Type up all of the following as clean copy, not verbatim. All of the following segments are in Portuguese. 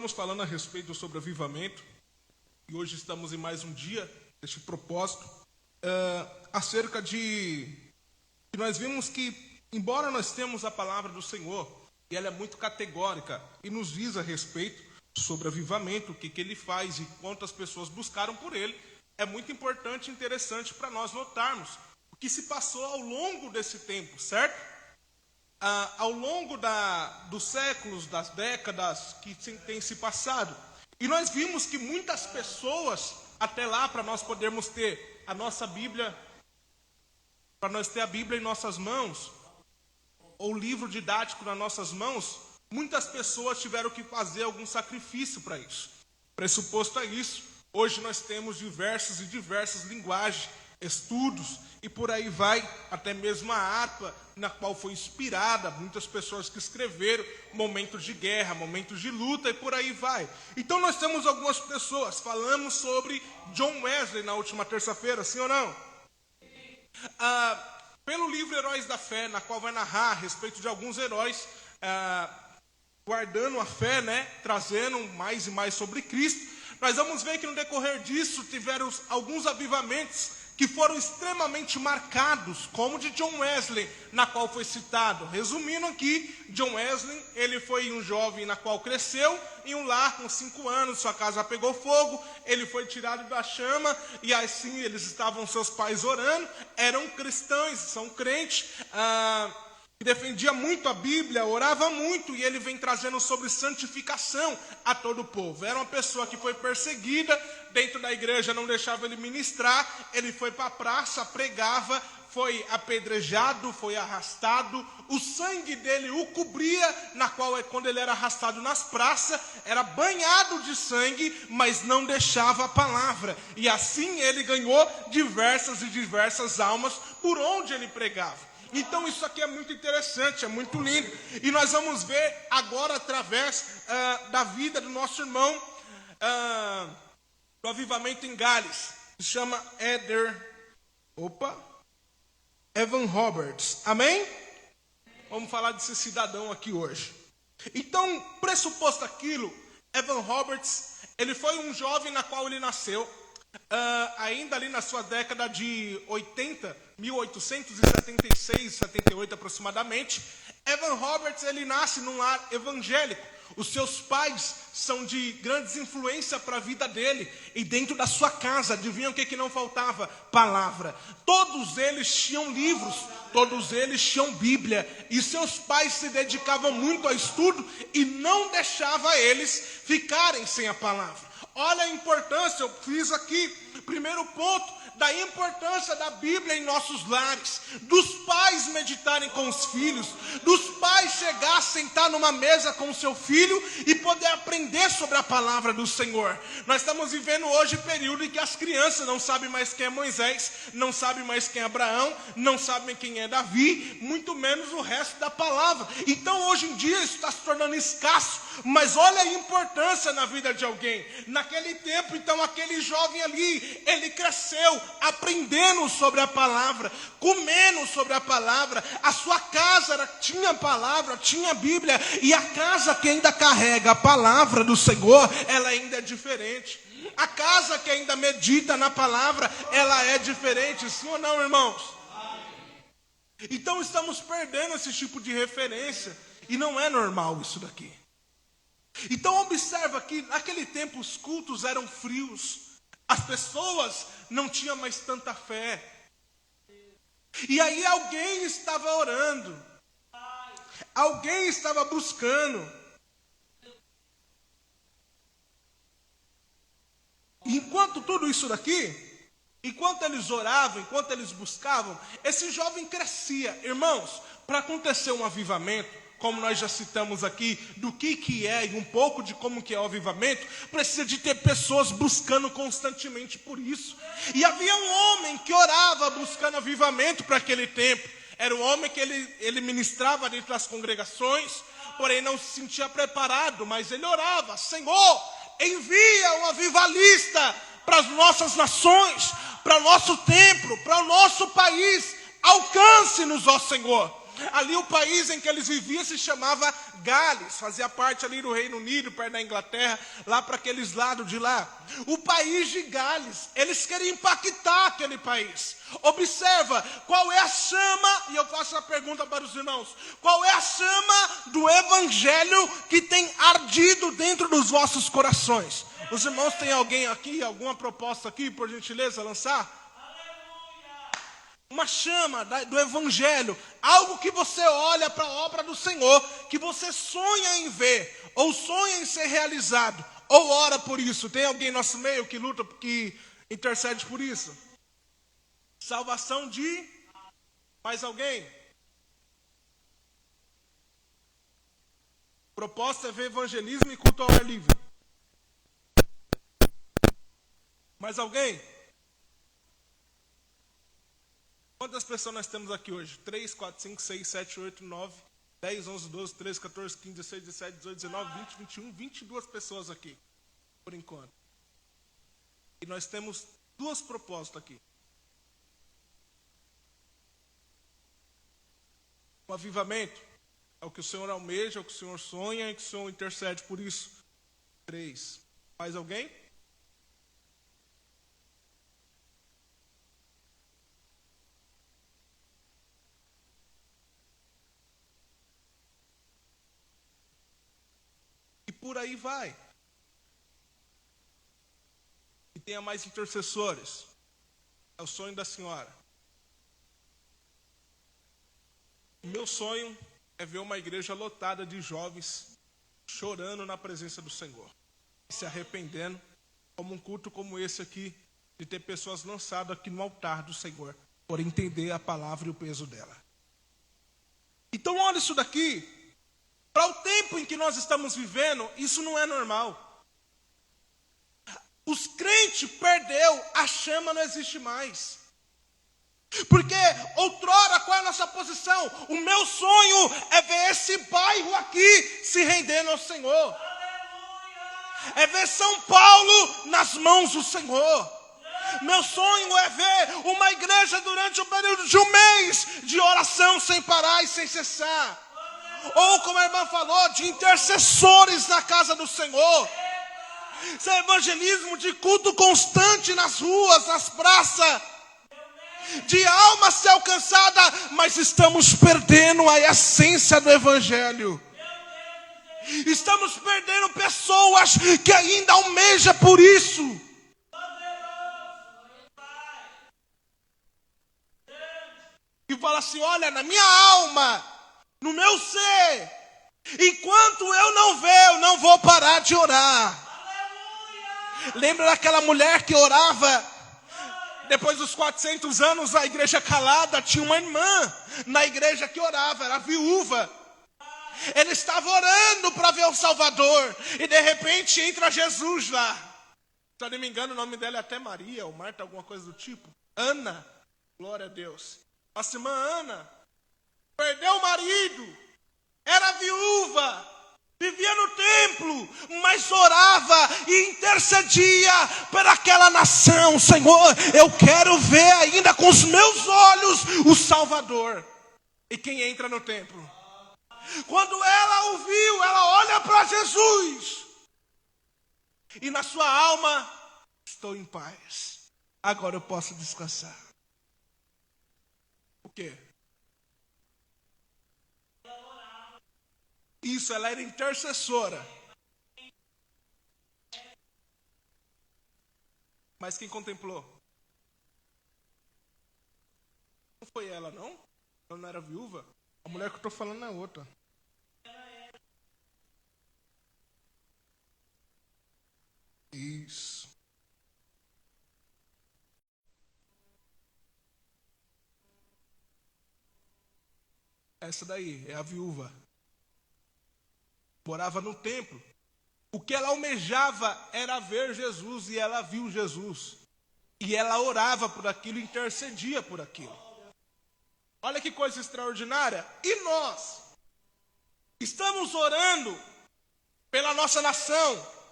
Estamos falando a respeito sobre avivamento, e hoje estamos em mais um dia deste propósito, acerca de que nós vimos que, embora nós temos a palavra do Senhor, e ela é muito categórica, e nos diz a respeito sobre avivamento, o que ele faz e quantas pessoas buscaram por ele, é muito importante e interessante para nós notarmos o que se passou ao longo desse tempo, certo? Ao longo dos séculos, das décadas que tem se passado. E nós vimos que muitas pessoas, até lá, para nós podermos ter a nossa Bíblia, para nós ter a Bíblia em nossas mãos, ou o livro didático nas nossas mãos, muitas pessoas tiveram que fazer algum sacrifício para isso. Pressuposto a isso, hoje nós temos diversas linguagens, estudos, e por aí vai, até mesmo a harpa, na qual foi inspirada, muitas pessoas que escreveram, momentos de guerra, momentos de luta, e por aí vai. Então nós temos algumas pessoas, falamos sobre John Wesley na última terça-feira, sim ou não? Pelo livro Heróis da Fé, na qual vai narrar a respeito de alguns heróis, guardando a fé, né, trazendo mais e mais sobre Cristo, nós vamos ver que no decorrer disso tiveram alguns avivamentos que foram extremamente marcados, como o de John Wesley, na qual foi citado. Resumindo aqui, John Wesley, ele foi um jovem na qual cresceu em um lar com 5 anos, sua casa pegou fogo, ele foi tirado da chama, e assim eles estavam, seus pais orando, eram cristãos, são crentes, que defendia muito a Bíblia, orava muito, e ele vem trazendo sobre santificação a todo o povo. Era uma pessoa que foi perseguida, dentro da igreja não deixava ele ministrar, ele foi para a praça, pregava, foi apedrejado, foi arrastado, o sangue dele o cobria, na qual quando ele era arrastado nas praças, era banhado de sangue, mas não deixava a palavra. E assim ele ganhou diversas almas por onde ele pregava. Então isso aqui é muito interessante, é muito lindo. E nós vamos ver agora através da vida do nosso irmão do avivamento em Gales. Se chama Evan Roberts. Amém? Vamos falar desse cidadão aqui hoje. Então, pressuposto aquilo, Evan Roberts, ele foi um jovem na qual ele nasceu. Ainda ali na sua década de 80, 1876, 78 aproximadamente, Evan Roberts, ele nasce num lar evangélico. Os seus pais são de grandes influência para a vida dele. E dentro da sua casa, adivinham o que não faltava? Palavra. Todos eles tinham livros, todos eles tinham Bíblia. E seus pais se dedicavam muito ao estudo e não deixavam eles ficarem sem a palavra. Olha a importância, eu fiz aqui, primeiro ponto, da importância da Bíblia em nossos lares, dos pais meditarem com os filhos, dos pais chegar a sentar numa mesa com o seu filho e poder aprender sobre a palavra do Senhor. Nós estamos vivendo hoje período em que as crianças não sabem mais quem é Moisés, não sabem mais quem é Abraão, não sabem quem é Davi, muito menos o resto da palavra. Então hoje em dia isso está se tornando escasso, mas olha a importância na vida de alguém. Naquele tempo, então, aquele jovem ali, ele cresceu aprendendo sobre a palavra, comendo sobre a palavra. A sua casa tinha palavra, tinha Bíblia, e a casa que ainda carrega a palavra do Senhor, ela ainda é diferente. A casa que ainda medita na palavra, ela é diferente, sim ou não, irmãos? Então estamos perdendo esse tipo de referência, e não é normal isso daqui. Então observa que naquele tempo os cultos eram frios, as pessoas não tinham mais tanta fé. E aí alguém estava orando, alguém estava buscando. E enquanto tudo isso daqui, enquanto eles oravam, enquanto eles buscavam, esse jovem crescia. Irmãos, para acontecer um avivamento, como nós já citamos aqui, do que é e um pouco de como que é o avivamento, precisa de ter pessoas buscando constantemente por isso. E havia um homem que orava buscando avivamento para aquele tempo. Era um homem que ele ministrava dentro das congregações, porém não se sentia preparado, mas ele orava: Senhor, envia um avivalista para as nossas nações, para o nosso templo, para o nosso país. Alcance-nos, ó Senhor. Ali o país em que eles viviam se chamava Gales, fazia parte ali do Reino Unido, perto da Inglaterra, lá para aqueles lados de lá. O país de Gales, eles queriam impactar aquele país. Observa, qual é a chama, e eu faço a pergunta para os irmãos, qual é a chama do evangelho que tem ardido dentro dos vossos corações? Os irmãos têm alguém aqui, alguma proposta aqui, por gentileza, lançar? Uma chama do evangelho, algo que você olha para a obra do Senhor, que você sonha em ver, ou sonha em ser realizado, ou ora por isso. Tem alguém em nosso meio que luta, que intercede por isso? Salvação de mais alguém? Proposta é ver evangelismo e culto ao ar livre. Mais alguém? Quantas pessoas nós temos aqui hoje? 3, 4, 5, 6, 7, 8, 9, 10, 11, 12, 13, 14, 15, 16, 17, 18, 19, 20, 21, 22 pessoas aqui, por enquanto. E nós temos duas propostas aqui. O avivamento é o que o Senhor almeja, é o que o Senhor sonha e que o Senhor intercede por isso. 3. Mais alguém? Por aí vai. E tenha mais intercessores. É o sonho da senhora. O meu sonho é ver uma igreja lotada de jovens chorando na presença do Senhor, se arrependendo, como um culto como esse aqui, de ter pessoas lançadas aqui no altar do Senhor, por entender a palavra e o peso dela. Então olha isso daqui. Para o tempo em que nós estamos vivendo, isso não é normal. Os crentes perdeu, a chama não existe mais. Porque outrora, qual é a nossa posição? O meu sonho é ver esse bairro aqui se rendendo ao Senhor. É ver São Paulo nas mãos do Senhor. Meu sonho é ver uma igreja durante um período de um mês de oração sem parar e sem cessar. Ou como a irmã falou, de intercessores na casa do Senhor. Isso é evangelismo de culto constante nas ruas, nas praças. De alma ser alcançada, mas estamos perdendo a essência do evangelho. Estamos perdendo pessoas que ainda almejam por isso. E fala assim, olha, na minha alma, no meu ser, enquanto eu não ver, eu não vou parar de orar. Lembra daquela mulher que orava? Depois dos 400 anos, a igreja calada, tinha uma irmã na igreja que orava, era viúva. Ele estava orando para ver o Salvador, e de repente entra Jesus lá. Se eu não me engano, o nome dela é até Maria, ou Marta, alguma coisa do tipo. Ana, glória a Deus. Nossa irmã Ana perdeu o marido, era viúva, vivia no templo, mas orava e intercedia por aquela nação. Senhor, eu quero ver ainda com os meus olhos o Salvador. E quem entra no templo? Quando ela o viu, ela olha para Jesus. E na sua alma, estou em paz. Agora eu posso descansar. O quê? Isso, ela era intercessora. Mas quem contemplou? Não foi ela, não? Ela não era viúva? A mulher que eu estou falando é outra. Isso. Essa daí é a viúva. Morava no templo. O que ela almejava era ver Jesus, e ela viu Jesus. E ela orava por aquilo, intercedia por aquilo. Olha que coisa extraordinária. E nós estamos orando pela nossa nação,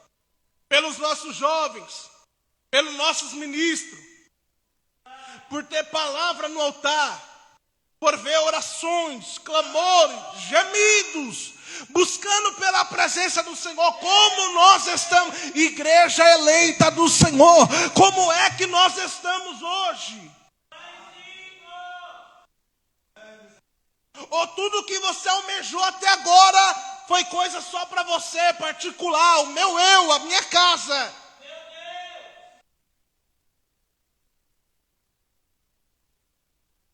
pelos nossos jovens, pelos nossos ministros, por ter palavra no altar, por ver orações, clamores, gemidos, buscando pela presença do Senhor. Como nós estamos, igreja eleita do Senhor, como é que nós estamos hoje? Ou tudo que você almejou até agora foi coisa só para você, particular, o meu eu, a minha casa?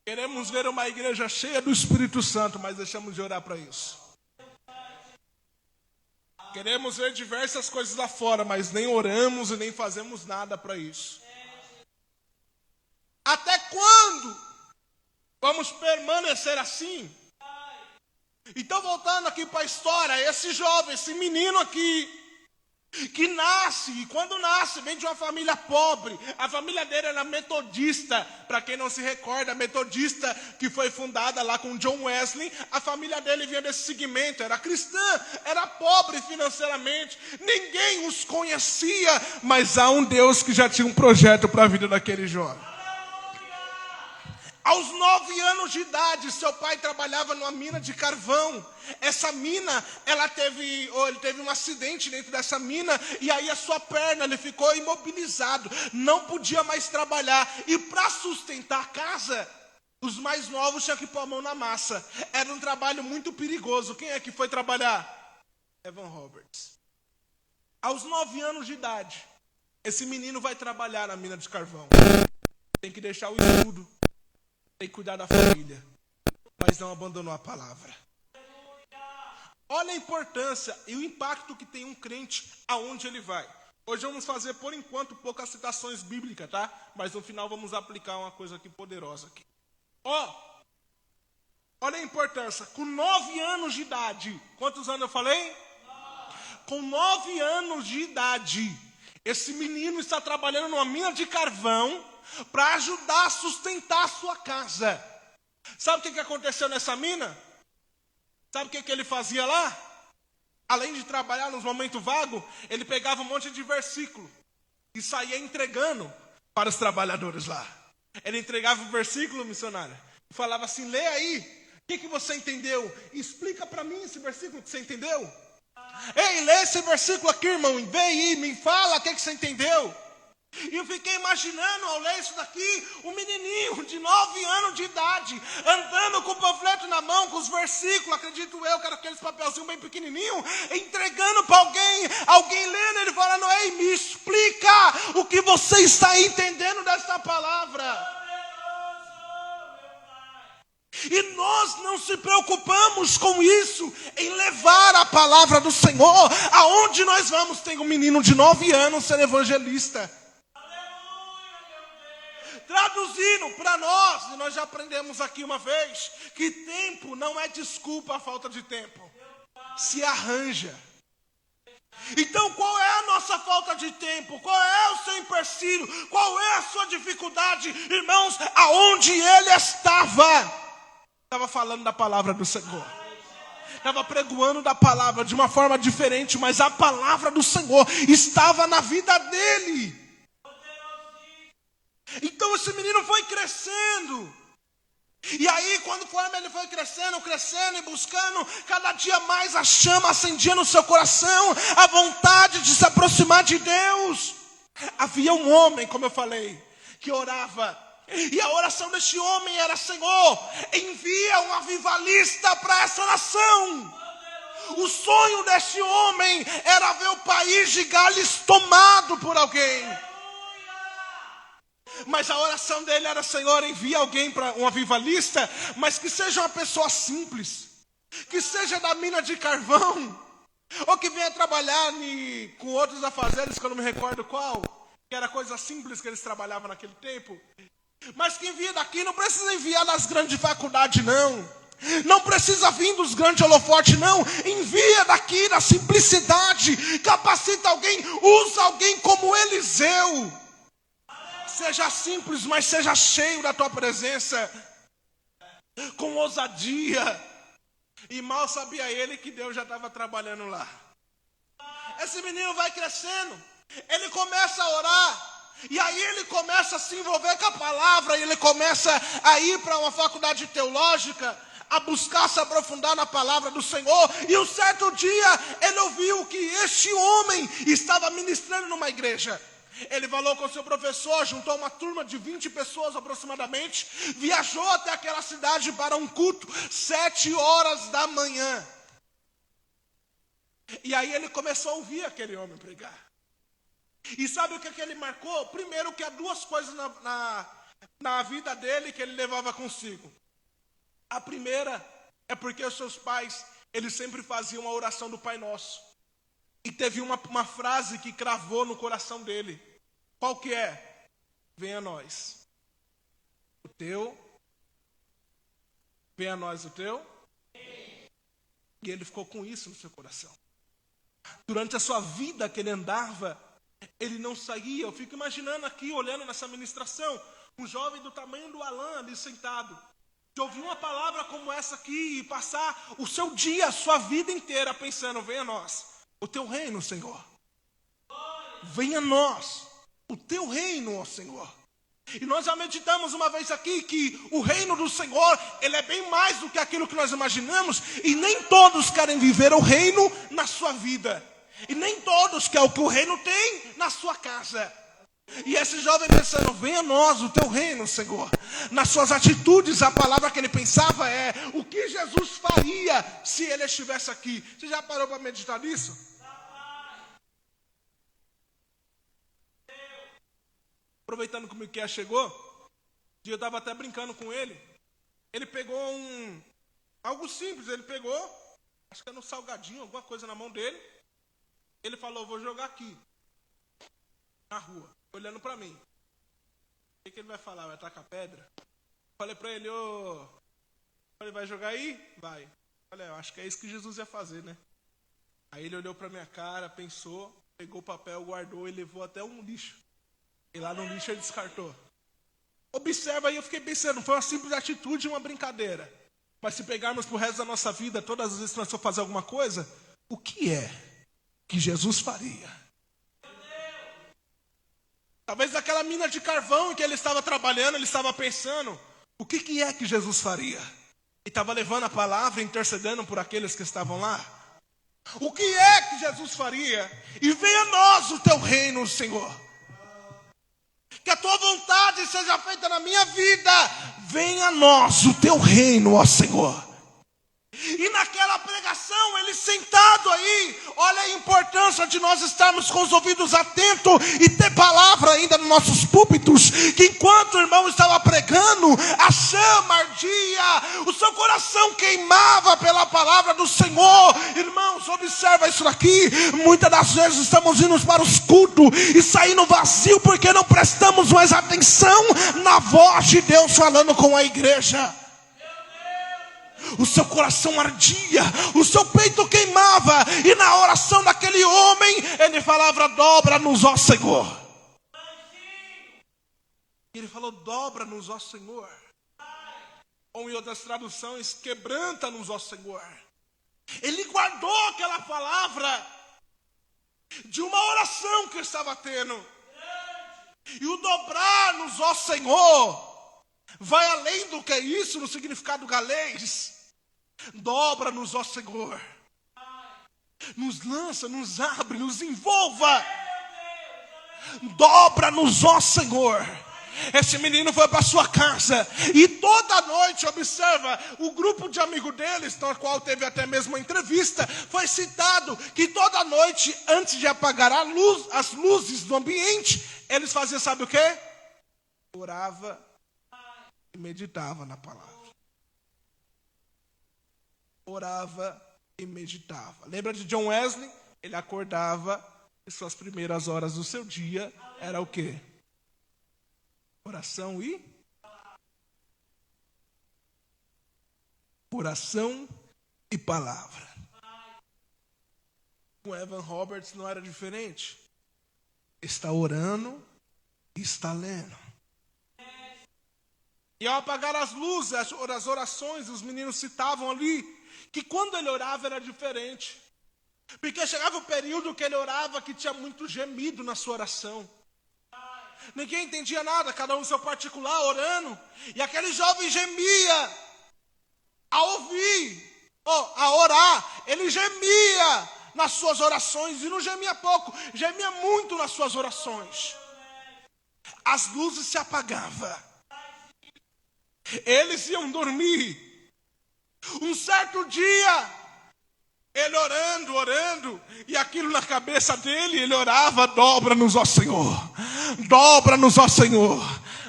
Queremos ver uma igreja cheia do Espírito Santo, mas deixamos de orar para isso. Queremos ver diversas coisas lá fora, mas nem oramos e nem fazemos nada para isso. Até quando vamos permanecer assim? Então, voltando aqui para a história, esse jovem, esse menino aqui, que nasce, e quando nasce, vem de uma família pobre. A família dele era metodista. Para quem não se recorda, metodista que foi fundada lá com John Wesley. A família dele vinha desse segmento, era cristã, era pobre financeiramente. Ninguém os conhecia, mas há um Deus que já tinha um projeto para a vida daquele jovem. Aos 9 anos de idade, seu pai trabalhava numa mina de carvão. Essa mina, ele teve um acidente dentro dessa mina, e aí a sua perna, ele ficou imobilizado, não podia mais trabalhar. E para sustentar a casa, os mais novos tinham que pôr a mão na massa. Era um trabalho muito perigoso. Quem é que foi trabalhar? Evan Roberts. Aos 9 anos de idade, esse menino vai trabalhar na mina de carvão. Tem que deixar o estudo. Tem que cuidar da família, mas não abandonou a palavra. Olha a importância e o impacto que tem um crente aonde ele vai. Hoje vamos fazer, por enquanto, poucas citações bíblicas, tá? Mas no final vamos aplicar uma coisa aqui poderosa aqui. Olha a importância. Com 9 anos de idade, quantos anos eu falei? 9. Com 9 anos de idade, esse menino está trabalhando numa mina de carvão, para ajudar a sustentar a sua casa. Sabe o que aconteceu nessa mina? Sabe o que ele fazia lá? Além de trabalhar nos momentos vagos, ele pegava um monte de versículo e saía entregando para os trabalhadores lá. Ele entregava o versículo, missionário, e falava assim: lê aí, o que você entendeu? Explica para mim esse versículo que você entendeu. Ei, lê esse versículo aqui, irmão, vem aí, me fala o que você entendeu. E eu fiquei imaginando, ao ler isso daqui, um menininho de 9 anos de idade, andando com o panfleto na mão, com os versículos, acredito eu, que era aqueles papelzinhos bem pequenininhos, entregando para alguém lendo, ele falando: ei, me explica o que você está entendendo desta palavra. E nós não se preocupamos com isso, em levar a palavra do Senhor. Aonde nós vamos, tem um menino de 9 anos sendo evangelista. Traduzindo para nós, e nós já aprendemos aqui uma vez, que tempo não é desculpa a falta de tempo. Se arranja. Então qual é a nossa falta de tempo? Qual é o seu empecilho? Qual é a sua dificuldade? Irmãos, aonde ele estava falando da palavra do Senhor. Estava pregoando da palavra de uma forma diferente, mas a palavra do Senhor estava na vida dele. Então esse menino foi crescendo. E aí, conforme ele foi crescendo e buscando, cada dia mais a chama acendia no seu coração, a vontade de se aproximar de Deus. Havia um homem, como eu falei, que orava. E a oração deste homem era: Senhor, envia um avivalista para essa nação. O sonho deste homem era ver o país de Gales tomado por alguém. Mas a oração dele era: Senhor, envia alguém para um avivalista, mas que seja uma pessoa simples, que seja da mina de carvão, ou que venha trabalhar com outros afazeres, que eu não me recordo qual, que era coisa simples que eles trabalhavam naquele tempo. Mas que envia daqui, não precisa enviar das grandes faculdades, não. Não precisa vir dos grandes holofotes, não. Envia daqui, da simplicidade. Capacita alguém, usa alguém como Eliseu. Seja simples, mas seja cheio da tua presença, com ousadia. E mal sabia ele que Deus já estava trabalhando lá. Esse menino vai crescendo, ele começa a orar. E aí ele começa a se envolver com a palavra, e ele começa a ir para uma faculdade teológica, a buscar se aprofundar na palavra do Senhor. E um certo dia ele ouviu que este homem estava ministrando numa igreja. Ele falou com seu professor, juntou uma turma de 20 pessoas aproximadamente, viajou até aquela cidade para um culto, 7 horas da manhã. E aí ele começou a ouvir aquele homem pregar. E sabe o que ele marcou? Primeiro que há duas coisas na vida dele que ele levava consigo. A primeira é porque os seus pais, eles sempre faziam a oração do Pai Nosso. E teve uma frase que cravou no coração dele. Qual que é? Venha a nós o teu. Venha a nós o teu. E ele ficou com isso no seu coração. Durante a sua vida que ele andava, ele não saía. Eu fico imaginando aqui, olhando nessa ministração, um jovem do tamanho do Alan ali sentado, de ouvir uma palavra como essa aqui e passar o seu dia, a sua vida inteira pensando, venha a nós o teu reino, Senhor. Venha a nós o teu reino, ó Senhor. E nós já meditamos uma vez aqui que o reino do Senhor, ele é bem mais do que aquilo que nós imaginamos, e nem todos querem viver o reino na sua vida. E nem todos querem o que o reino tem na sua casa. E esse jovem pensando, venha a nós o teu reino, Senhor. Nas suas atitudes, a palavra que ele pensava é, o que Jesus faria se ele estivesse aqui? Você já parou para meditar nisso? Aproveitando que o Miquel chegou, um dia eu estava até brincando com ele. Ele pegou algo simples, ele pegou, acho que era um salgadinho, alguma coisa na mão dele. Ele falou, vou jogar aqui, na rua, olhando para mim. O que ele vai falar? Vai tacar pedra? Falei para ele, ele vai jogar aí? Vai. Falei, eu acho que é isso que Jesus ia fazer, né? Aí ele olhou para minha cara, pensou, pegou o papel, guardou e levou até um lixo. E lá no lixo ele descartou. Observa aí, eu fiquei pensando, foi uma simples atitude, uma brincadeira. Mas se pegarmos pro resto da nossa vida, todas as vezes que nós for fazer alguma coisa, o que é que Jesus faria? Talvez aquela mina de carvão em que ele estava trabalhando, ele estava pensando, o que é que Jesus faria? E estava levando a palavra, intercedendo por aqueles que estavam lá. O que é que Jesus faria? E venha a nós o teu reino, Senhor. Que a tua vontade seja feita na minha vida. Venha a nós o teu reino, ó Senhor. E naquela pregação, ele sentado aí, olha a importância de nós estarmos com os ouvidos atentos e ter palavra ainda nos nossos púlpitos, que enquanto o irmão estava pregando, a chama ardia, o seu coração queimava pela palavra do Senhor. Irmãos, observa isso aqui, muitas das vezes estamos indo para os cultos e saindo vazio, porque não prestamos mais atenção na voz de Deus falando com a igreja. O seu coração ardia, o seu peito queimava, e na oração daquele homem, ele falava, dobra-nos, ó Senhor. Ele falou, dobra-nos, ó Senhor. Ou em outras traduções, quebranta-nos, ó Senhor. Ele guardou aquela palavra de uma oração que estava tendo. E o dobrar-nos, ó Senhor, vai além do que é isso no significado galês. Dobra-nos, ó Senhor. Nos lança, nos abre, nos envolva. Dobra-nos, ó Senhor. Esse menino foi para sua casa e toda noite, observa, o grupo de amigos deles, no qual teve até mesmo uma entrevista, foi citado que toda noite, antes de apagar as luzes do ambiente, eles faziam, sabe o quê? Orava e meditava na palavra. Orava e meditava. Lembra de John Wesley? Ele acordava e suas primeiras horas do seu dia era o quê? Oração e palavra. Com Evan Roberts não era diferente. Está orando e está lendo. E ao apagar as luzes, as orações, os meninos citavam ali que quando ele orava era diferente. Porque chegava o período que ele orava que tinha muito gemido na sua oração. Ninguém entendia nada, cada um no seu particular, orando. E aquele jovem gemia a ouvir, a orar. Ele gemia nas suas orações, e não gemia pouco, gemia muito nas suas orações. As luzes se apagavam. Eles iam dormir. Um certo dia, ele orando, e aquilo na cabeça dele, ele orava: dobra-nos, ó Senhor, dobra-nos, ó Senhor,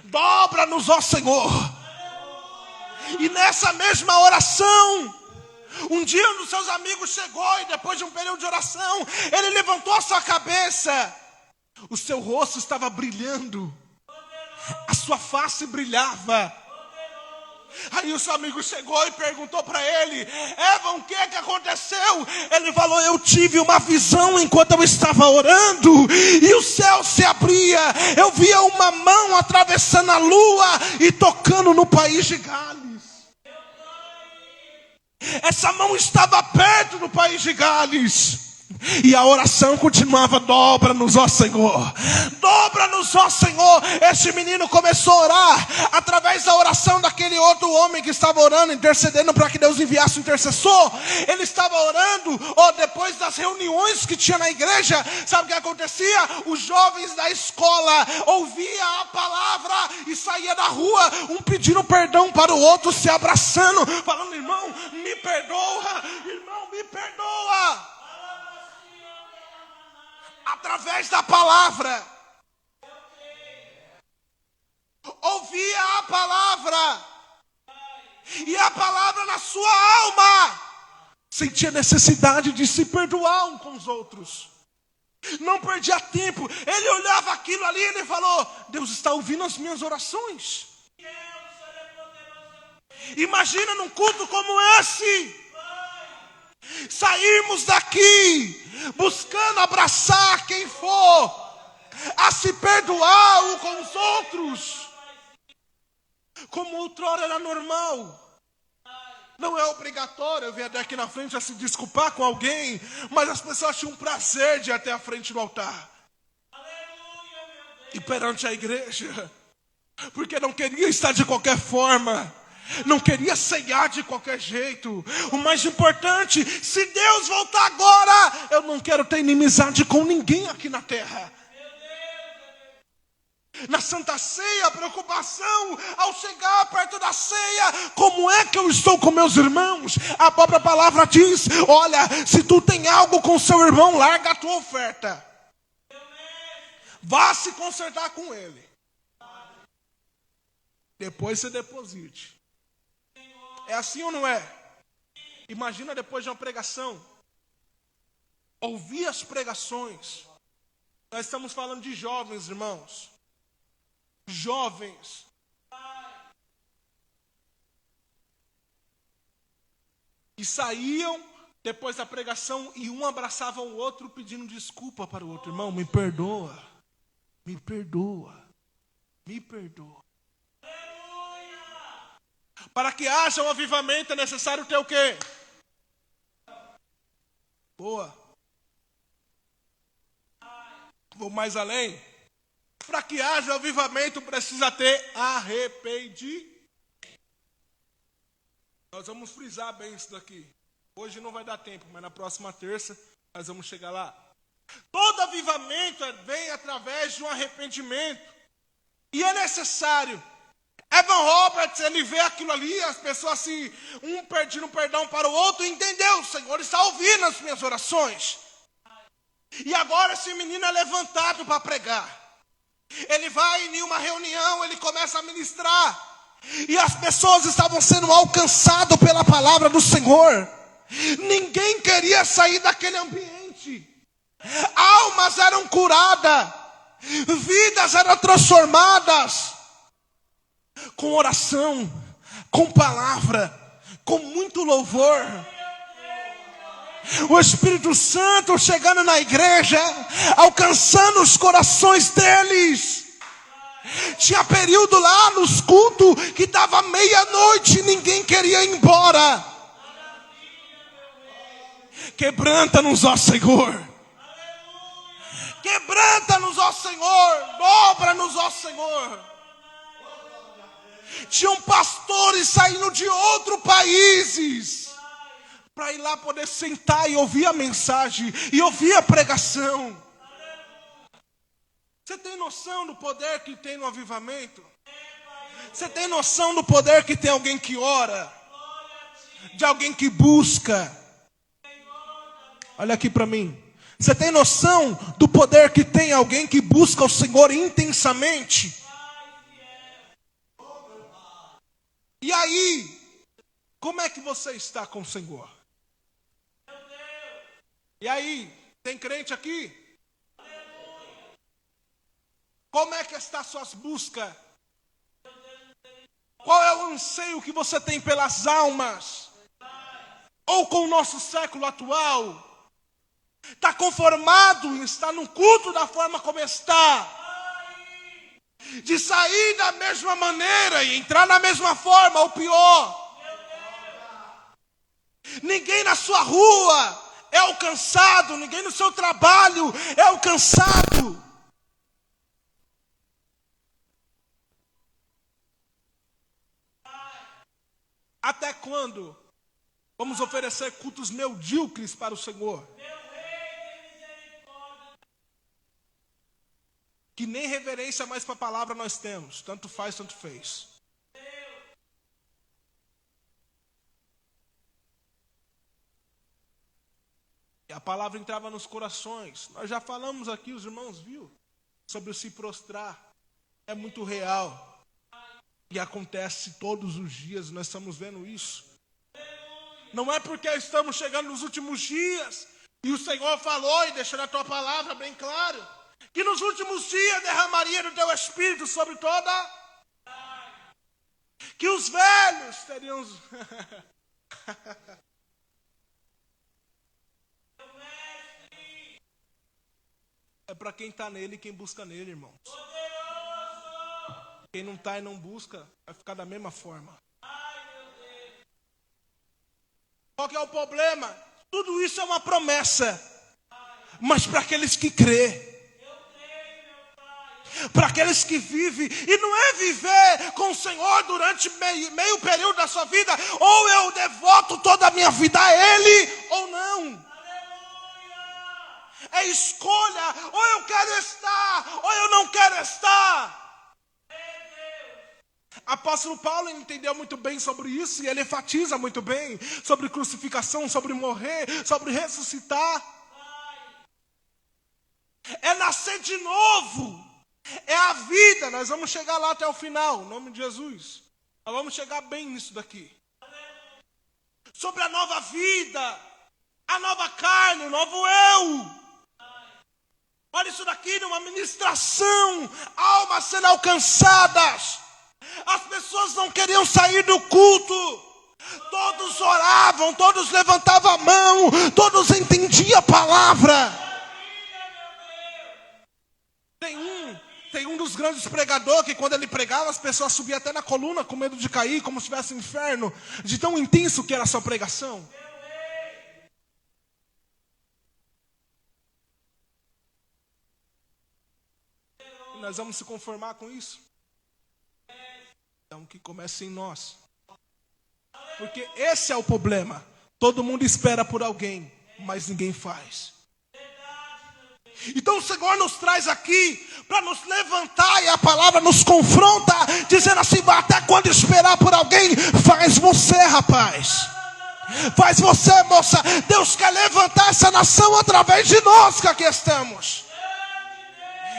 dobra-nos, ó Senhor. E nessa mesma oração, um dia um dos seus amigos chegou, e depois de um período de oração, ele levantou a sua cabeça, o seu rosto estava brilhando, a sua face brilhava. Aí o seu amigo chegou e perguntou para ele: Evan, o que aconteceu? Ele falou: eu tive uma visão enquanto eu estava orando, e o céu se abria, eu via uma mão atravessando a lua e tocando no país de Gales. Essa mão estava perto do país de Gales. E a oração continuava: dobra-nos, ó Senhor, dobra-nos, ó Senhor. Esse menino começou a orar através da oração daquele outro homem que estava orando, intercedendo para que Deus enviasse um intercessor. Ele estava orando, depois das reuniões que tinha na igreja. Sabe o que acontecia? Os jovens da escola ouviam a palavra e saía da rua, um pedindo perdão para o outro, se abraçando, falando: irmão, me perdoa, irmão, me perdoa. Através da palavra, ouvia a palavra, e a palavra na sua alma, sentia necessidade de se perdoar um com os outros, não perdia tempo. Ele olhava aquilo ali e ele falou: Deus está ouvindo as minhas orações. Imagina num culto como esse, sairmos daqui buscando abraçar quem for, a se perdoar um com os outros, como outrora era normal. Não é obrigatório eu vir até aqui na frente a se desculpar com alguém, mas as pessoas tinham prazer de ir até a frente do altar e perante a igreja, porque não queria estar de qualquer forma, não queria ceiar de qualquer jeito. O mais importante: se Deus voltar agora, eu não quero ter inimizade com ninguém aqui na terra. Na Santa Ceia, a preocupação ao chegar perto da ceia: como é que eu estou com meus irmãos? A própria palavra diz: olha, se tu tem algo com seu irmão, larga a tua oferta, vá se consertar com ele, depois você deposite. É assim ou não é? Imagina depois de uma pregação, ouvir as pregações. Nós estamos falando de jovens, irmãos. Jovens. E saíam depois da pregação e um abraçava o outro pedindo desculpa para o outro: irmão, me perdoa, me perdoa, me perdoa. Para que haja um avivamento é necessário ter o quê? Boa. Vou mais além. Para que haja um avivamento precisa ter arrependimento. Nós vamos frisar bem isso daqui. Hoje não vai dar tempo, mas na próxima terça nós vamos chegar lá. Todo avivamento vem através de um arrependimento. E é necessário. Evan Roberts, ele vê aquilo ali, as pessoas assim, um pedindo perdão para o outro, e entendeu: o Senhor está ouvindo as minhas orações. E agora esse menino é levantado para pregar. Ele vai em uma reunião, ele começa a ministrar, e as pessoas estavam sendo alcançadas pela palavra do Senhor. Ninguém queria sair daquele ambiente. Almas eram curadas, vidas eram transformadas, com oração, com palavra, com muito louvor. O Espírito Santo chegando na igreja, alcançando os corações deles. Tinha período lá nos cultos que dava meia-noite e ninguém queria ir embora. Quebranta-nos, ó Senhor. Quebranta-nos, ó Senhor. Dobra-nos, ó Senhor. Tinham pastores saindo de outros países para ir lá poder sentar e ouvir a mensagem e ouvir a pregação. Você tem noção do poder que tem no avivamento? Você tem noção do poder que tem alguém que ora? De alguém que busca? Olha aqui para mim. Você tem noção do poder que tem alguém que busca o Senhor intensamente? E aí, como é que você está com o Senhor? E aí, tem crente aqui? Como é que está suas buscas? Qual é o anseio que você tem pelas almas? Ou com o nosso século atual? Está conformado em estar no culto da forma como está? De sair da mesma maneira e entrar na mesma forma, ou pior? Ninguém na sua rua é alcançado, ninguém no seu trabalho é alcançado. Até quando vamos oferecer cultos medíocres para o Senhor? Que nem reverência mais para a palavra nós temos. Tanto faz, tanto fez. E a palavra entrava nos corações. Nós já falamos aqui, os irmãos viu, sobre o se prostrar. É muito real. E acontece todos os dias, nós estamos vendo isso. Não é porque estamos chegando nos últimos dias, e o Senhor falou, e deixou a tua palavra bem claro, que nos últimos dias derramaria do teu Espírito sobre toda, que os velhos teriam... É para quem está nele e quem busca nele, irmãos. Quem não está e não busca, vai ficar da mesma forma. Qual que é o problema? Tudo isso é uma promessa. Mas para aqueles que crê. Para aqueles que vivem. E não é viver com o Senhor durante meio período da sua vida. Ou eu devoto toda a minha vida a Ele, ou não. É escolha. Ou eu quero estar, ou eu não quero estar. Apóstolo Paulo entendeu muito bem sobre isso e ele enfatiza muito bem sobre crucificação, sobre morrer, sobre ressuscitar. É nascer de novo. É a vida. Nós vamos chegar lá até o final, em nome de Jesus. Nós vamos chegar bem nisso daqui. Sobre a nova vida, a nova carne, o novo eu. Olha isso daqui, numa ministração, almas sendo alcançadas. As pessoas não queriam sair do culto. Todos oravam, todos levantavam a mão, todos entendiam a palavra. Tem um dos grandes pregadores que quando ele pregava, as pessoas subiam até na coluna com medo de cair, como se estivesse no inferno, de tão intenso que era a sua pregação. E nós vamos se conformar com isso? Então que comece em nós. Porque esse é o problema. Todo mundo espera por alguém, mas ninguém faz. Então o Senhor nos traz aqui para nos levantar e a palavra nos confronta, dizendo assim: até quando esperar por alguém? Faz você, rapaz. Faz você, moça. Deus quer levantar essa nação através de nós que aqui estamos.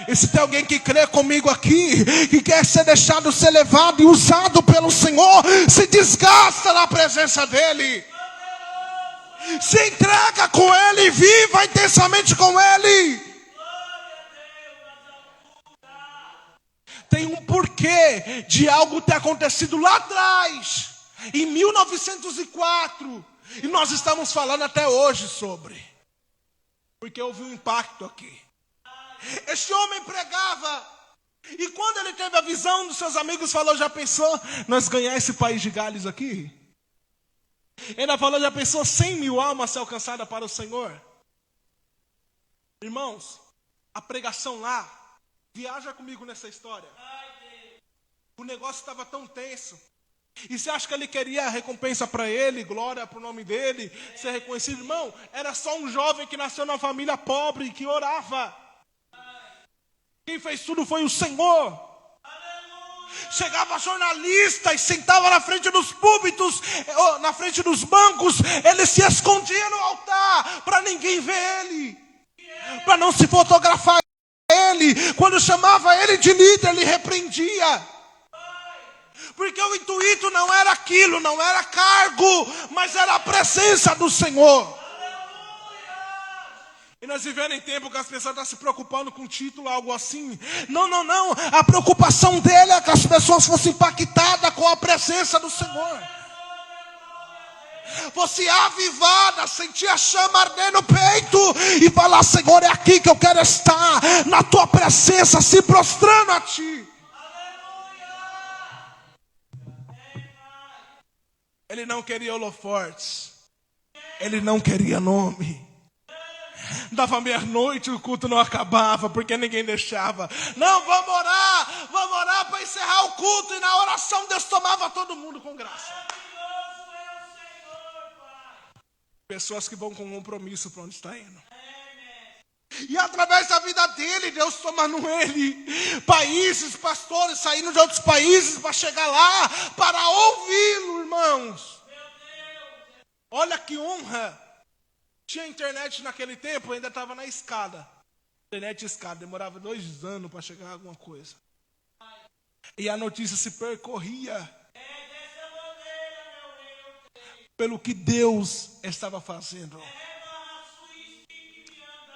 E se tem alguém que crê comigo aqui, que quer ser deixado ser levado e usado pelo Senhor, se desgasta na presença dEle. Se entrega com Ele, viva intensamente com Ele. Tem um porquê de algo ter acontecido lá atrás, em 1904, e nós estamos falando até hoje sobre. Porque houve um impacto aqui. Este homem pregava, e quando ele teve a visão dos seus amigos, falou: já pensou nós ganhar esse país de Gales aqui? Ele ainda falou: já pensou 100 mil almas ser alcançadas para o Senhor? Irmãos, a pregação lá. Viaja comigo nessa história. O negócio estava tão tenso. E você acha que ele queria recompensa para ele, glória para o nome dele, ser reconhecido? Irmão, era só um jovem que nasceu numa família pobre, que orava. Quem fez tudo foi o Senhor. Chegava jornalista e sentava na frente dos púlpitos, na frente dos bancos, ele se escondia no altar, para ninguém ver ele, para não se fotografar ele. Quando chamava ele de líder, ele repreendia. Porque o intuito não era aquilo, não era cargo, mas era a presença do Senhor. E nós vivemos em tempo que as pessoas estão se preocupando com título, algo assim. Não. A preocupação dele é que as pessoas fossem impactadas com a presença do Senhor. Fosse avivada, sentir a chama arder no peito e falar: Senhor, é aqui que eu quero estar, na tua presença, se prostrando a ti. Ele não queria holofortes. Ele não queria nome. Dava meia-noite, o culto não acabava, porque ninguém deixava. Não, vamos orar para encerrar o culto. E na oração Deus tomava todo mundo com graça. Pessoas que vão com compromisso para onde está indo. E através da vida dele, Deus tomando ele, países, pastores saindo de outros países para chegar lá, para ouvi-lo, irmãos. Olha que honra. Tinha internet naquele tempo, ainda estava na escada. Internet escada, demorava 2 anos para chegar a alguma coisa. E a notícia se percorria pelo que Deus estava fazendo.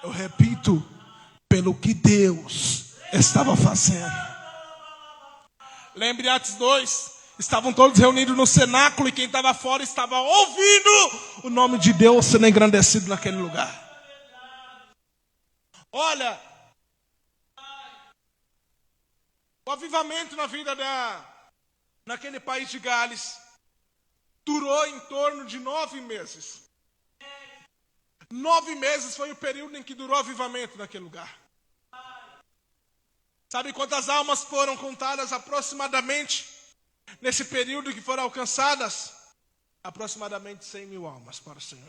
Eu repito, pelo que Deus estava fazendo. Lembre Atos 2. Estavam todos reunidos no cenáculo e quem estava fora estava ouvindo o nome de Deus sendo engrandecido naquele lugar. Olha, o avivamento na vida naquele país de Gales durou em torno de 9 meses. 9 meses foi o período em que durou o avivamento naquele lugar. Sabe quantas almas foram contadas aproximadamente? Nesse período que foram alcançadas, aproximadamente 100 mil almas para o Senhor.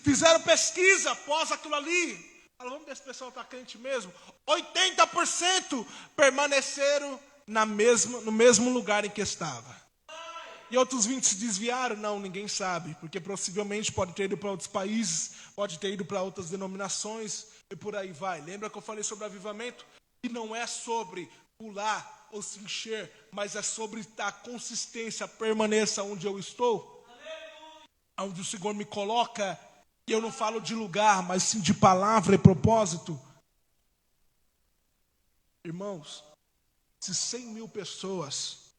Fizeram pesquisa após aquilo ali. Falaram: vamos ver se o pessoal está crente mesmo. 80% permaneceram no mesmo lugar em que estava. E outros 20 se desviaram? Não, ninguém sabe. Porque possivelmente pode ter ido para outros países, pode ter ido para outras denominações e por aí vai. Lembra que eu falei sobre avivamento? E não é sobre pular ou se encher, mas é sobre a consistência, permaneça onde eu estou, onde o Senhor me coloca. E eu não falo de lugar, mas sim de palavra e propósito. Irmãos, se 100 mil pessoas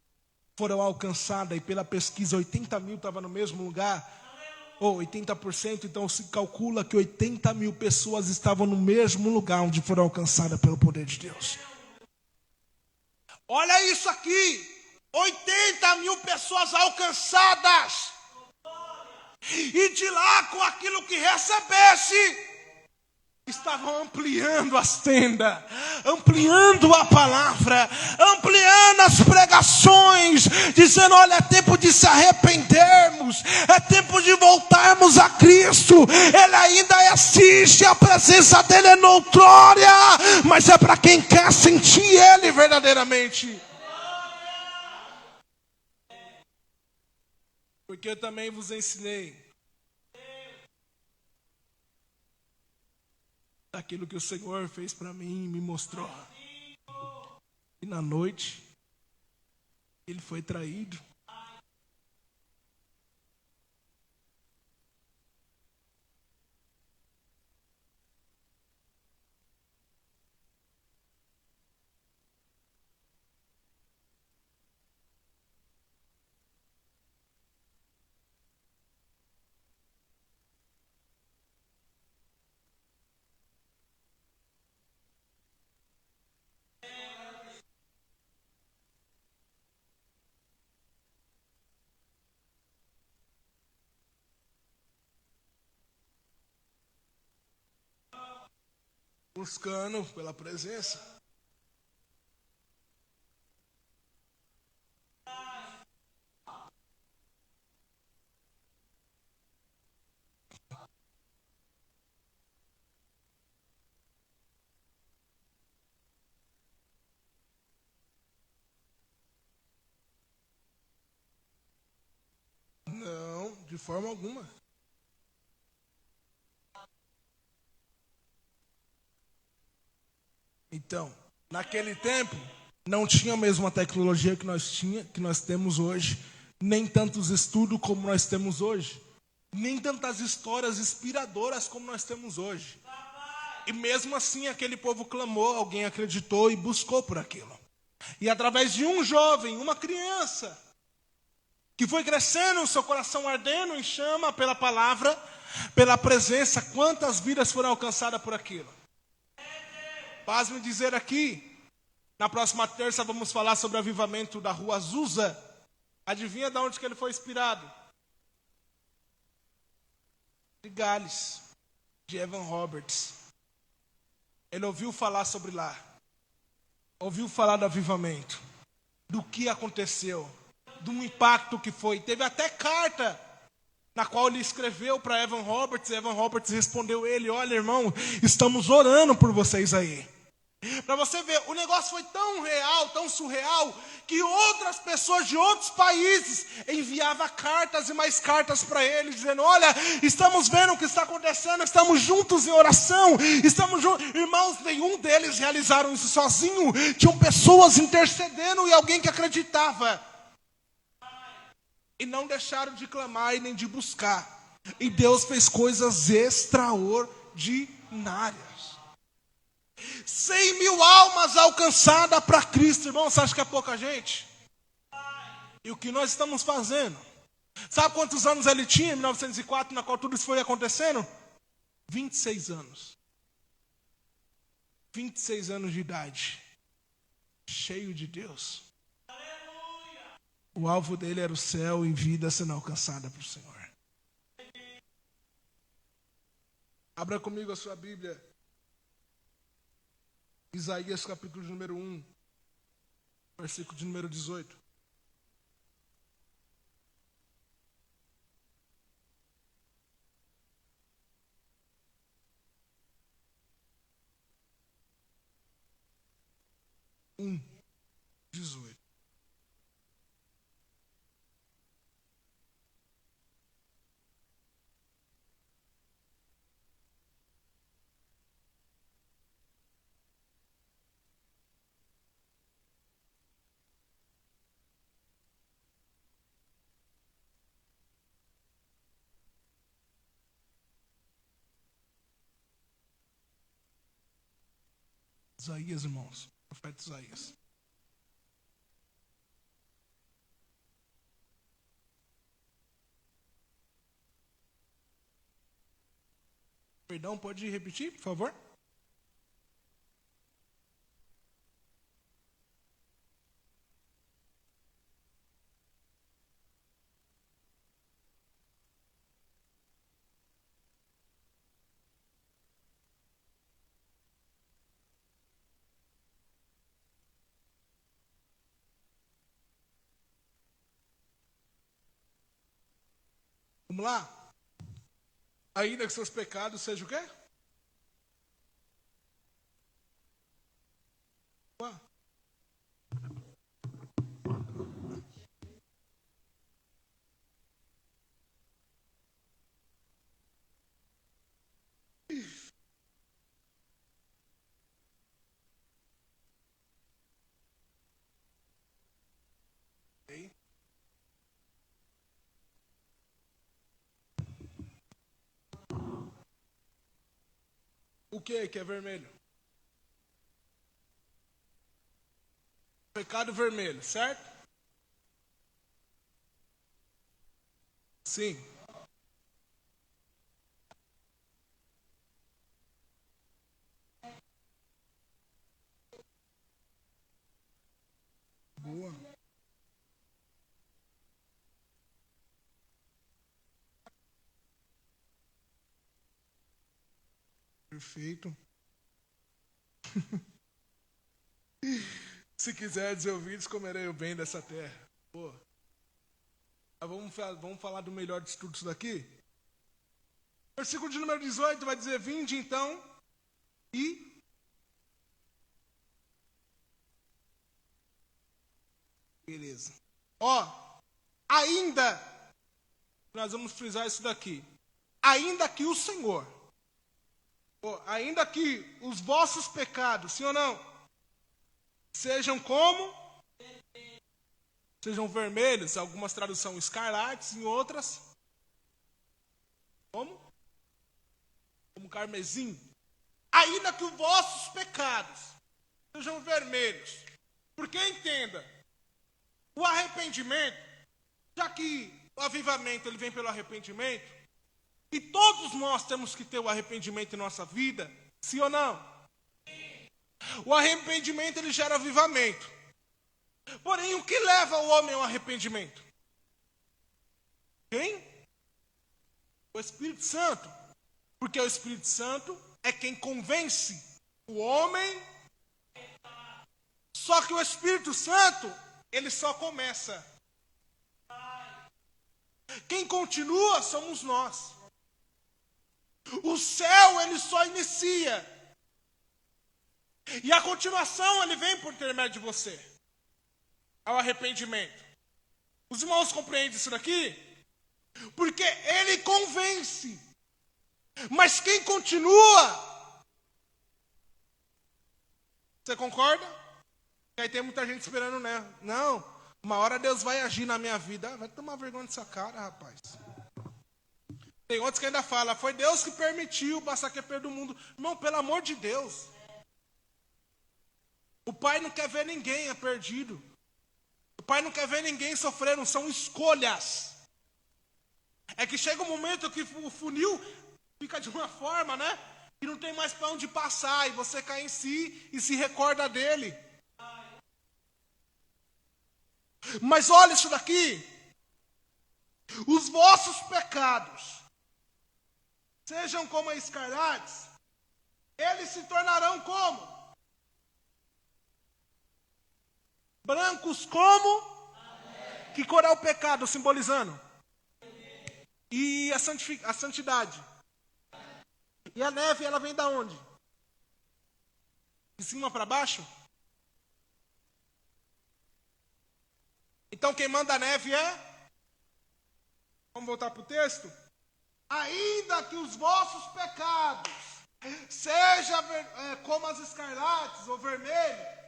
foram alcançadas e pela pesquisa 80 mil estavam no mesmo lugar, ou 80%, então se calcula que 80 mil pessoas estavam no mesmo lugar onde foram alcançadas pelo poder de Deus. Olha isso aqui, 80 mil pessoas alcançadas, e de lá com aquilo que recebesse, estavam ampliando as tendas, ampliando a palavra, ampliando as pregações, dizendo: olha, é tempo de se arrependermos, é tempo de voltarmos a Cristo. Ele ainda existe, a presença dele é notória, mas é para quem quer sentir ele verdadeiramente. Porque eu também vos ensinei daquilo que o Senhor fez para mim, me mostrou. E na noite, ele foi traído. buscando pela presença. Não, de forma alguma. Então, naquele tempo, não tinha a mesma tecnologia que nós temos hoje, nem tantos estudos como nós temos hoje, nem tantas histórias inspiradoras como nós temos hoje. E mesmo assim, aquele povo clamou, alguém acreditou e buscou por aquilo. E através de um jovem, uma criança, que foi crescendo, seu coração ardendo em chama pela palavra, pela presença, quantas vidas foram alcançadas por aquilo? Paz-me dizer aqui, na próxima terça vamos falar sobre o avivamento da rua Azusa. Adivinha de onde que ele foi inspirado? De Gales, de Evan Roberts. Ele ouviu falar sobre lá, ouviu falar do avivamento, do que aconteceu, do impacto que foi. Teve até carta na qual ele escreveu para Evan Roberts. Evan Roberts respondeu ele: olha, irmão, estamos orando por vocês aí. Para você ver, o negócio foi tão real, tão surreal, que outras pessoas de outros países enviavam cartas e mais cartas para ele, dizendo: olha, estamos vendo o que está acontecendo, estamos juntos em oração, estamos juntos. Irmãos, nenhum deles realizaram isso sozinho, tinham pessoas intercedendo e alguém que acreditava. E não deixaram de clamar e nem de buscar. E Deus fez coisas extraordinárias. 100.000 almas alcançadas para Cristo, irmão. Você acha que é pouca gente? E o que nós estamos fazendo? Sabe quantos anos ele tinha em 1904, na qual tudo isso foi acontecendo? 26 anos. 26 anos de idade. Cheio de Deus. O alvo dele era o céu e vida sendo alcançada por Senhor. Abra comigo a sua Bíblia. Isaías capítulo número 1, versículo de número 18. Um, 18. Isaías, irmãos. Profeta Isaías. Perdão, pode repetir, por favor? Vamos lá? Ainda que seus pecados sejam o quê? Ué. O que é vermelho? Pecado vermelho, certo? Sim. Boa. Perfeito. Se quiseres ouvidos, comerei o bem dessa terra. Pô. Vamos falar do melhor de tudo isso daqui? Versículo de número 18 vai dizer: vinde então e... Beleza. Ó, ainda, nós vamos frisar isso daqui. Ainda que o Senhor, ainda que os vossos pecados, sim ou não? Sejam como? Sejam vermelhos, algumas traduções escarlates, em outras, como? Como carmesim. Ainda que os vossos pecados sejam vermelhos. Porque entenda, o arrependimento, já que o avivamento ele vem pelo arrependimento, e todos nós temos que ter o arrependimento em nossa vida, sim ou não? O arrependimento ele gera avivamento. Porém, o que leva o homem ao arrependimento? Quem? O Espírito Santo. Porque o Espírito Santo é quem convence o homem. Só que o Espírito Santo, ele só começa. Quem continua somos nós. O céu, ele só inicia. E a continuação, ele vem por intermédio de você. Ao arrependimento. Os irmãos compreendem isso daqui? Porque ele convence. Mas quem continua? Você concorda? Que aí tem muita gente esperando, né? Não, uma hora Deus vai agir na minha vida. Vai tomar vergonha dessa cara, rapaz. Tem outros que ainda falam, foi Deus que permitiu passar que perto do mundo. Irmão, pelo amor de Deus. O Pai não quer ver ninguém perdido. O Pai não quer ver ninguém sofrendo, são escolhas. É que chega um momento que o funil fica de uma forma, né? Que não tem mais para onde passar, e você cai em si e se recorda dele. Mas olha isso daqui. Os vossos pecados, sejam como escarlates, eles se tornarão como? Brancos como? Amém. Que cor é o pecado simbolizando? E a santidade. E a neve, ela vem da onde? De cima para baixo? Então quem manda a neve é? Vamos voltar para o texto? Ainda que os vossos pecados sejam como as escarlates ou vermelho.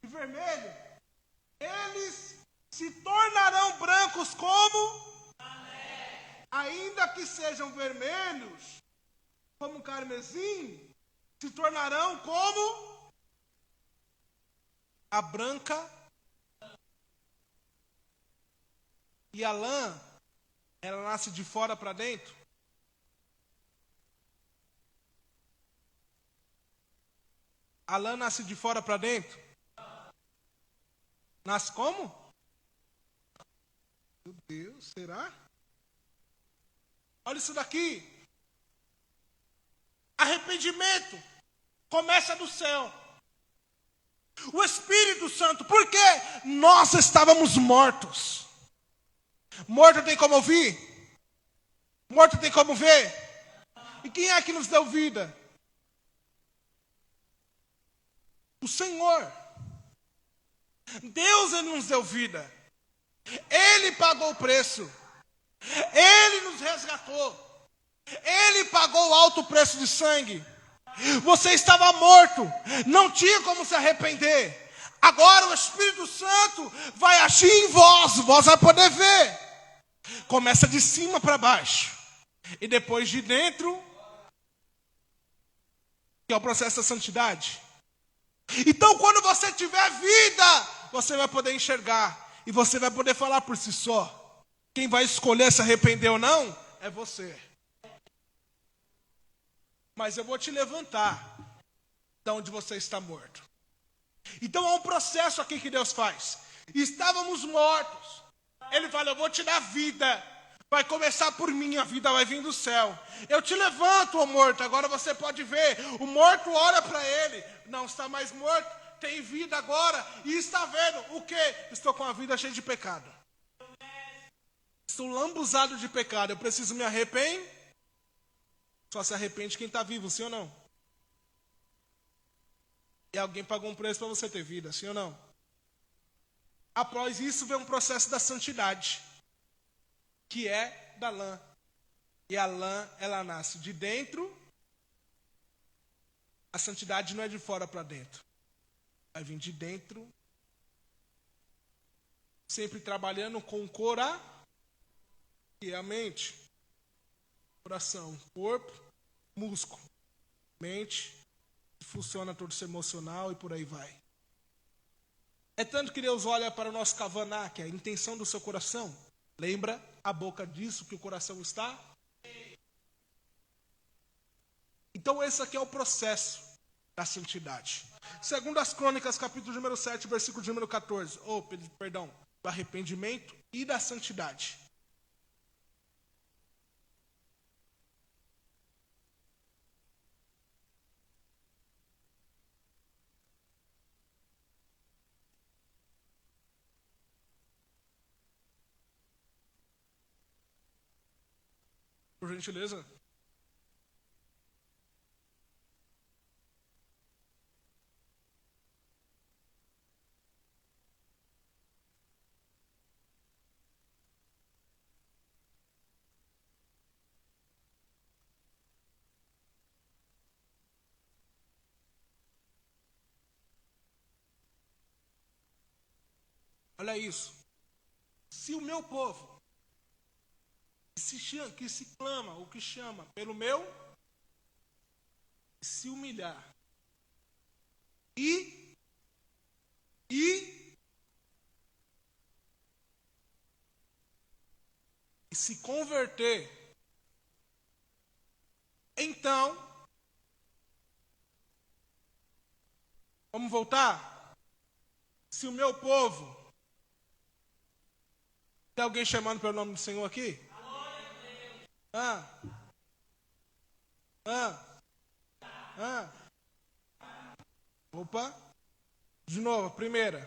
E vermelho. Eles se tornarão brancos como? Ainda que sejam vermelhos, como carmesim, se tornarão como a branca. E a lã, ela nasce de fora para dentro. A lã nasce de fora para dentro. Nasce como? Meu Deus, será? Olha isso daqui. Arrependimento começa do céu. O Espírito Santo, por quê? Nós estávamos mortos. Morto tem como ouvir? Morto tem como ver? E quem é que nos deu vida? O Senhor. Deus ele nos deu vida. Ele pagou o preço. Ele nos resgatou. Ele pagou o alto preço de sangue. Você estava morto, não tinha como se arrepender. Agora o Espírito Santo vai agir em vós, vós vai poder ver. Começa de cima para baixo. E depois de dentro, que é o processo da santidade. Então quando você tiver vida, você vai poder enxergar. E você vai poder falar por si só. Quem vai escolher se arrepender ou não, é você. Mas eu vou te levantar de onde você está morto. Então há um processo aqui que Deus faz. Estávamos mortos. Ele fala, eu vou te dar vida. Vai começar por mim, a vida vai vir do céu. Eu te levanto, ô morto. Agora você pode ver. O morto olha para ele. Não está mais morto. Tem vida agora. E está vendo o quê? Estou com a vida cheia de pecado. Estou lambuzado de pecado. Eu preciso me arrepender. Só se arrepende quem está vivo, sim ou não? E alguém pagou um preço para você ter vida, sim ou não? Após isso vem um processo da santidade, que é da lã. E a lã, ela nasce de dentro. A santidade não é de fora para dentro. Vai vir de dentro. Sempre trabalhando com o coração, que é a mente. Coração, corpo, músculo. Mente, funciona todo o emocional e por aí vai. É tanto que Deus olha para o nosso kavaná, que é a intenção do seu coração. Lembra a boca disso que o coração está? Então esse aqui é o processo da santidade. Segundo as Crônicas, capítulo número 7, versículo número 14. Perdão, do arrependimento e da santidade. Por gentileza. Olha isso. Se o meu povo, que se clama, ou que chama pelo meu, se humilhar e se converter, então, vamos voltar? Se o meu povo, tem alguém chamando pelo nome do Senhor aqui? Opa. De novo, primeira.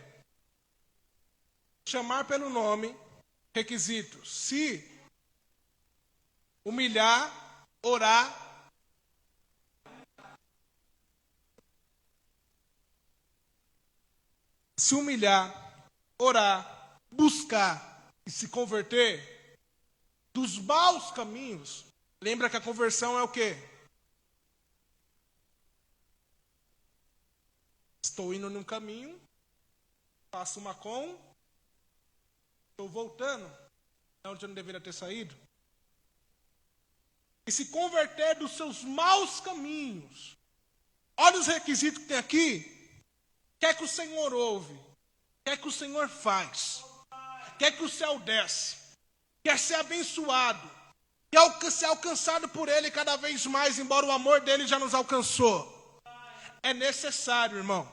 Chamar pelo nome, requisito. Se humilhar, orar. Se humilhar, orar, buscar e se converter dos maus caminhos. Lembra que a conversão é o quê? Estou indo num caminho, faço uma estou voltando, é onde eu não deveria ter saído. E se converter dos seus maus caminhos. Olha os requisitos que tem aqui. Quer que o Senhor ouve, quer que o Senhor faz, quer que o céu desce, quer ser abençoado, quer ser alcançado por Ele cada vez mais, embora o amor dele já nos alcançou. É necessário, irmão,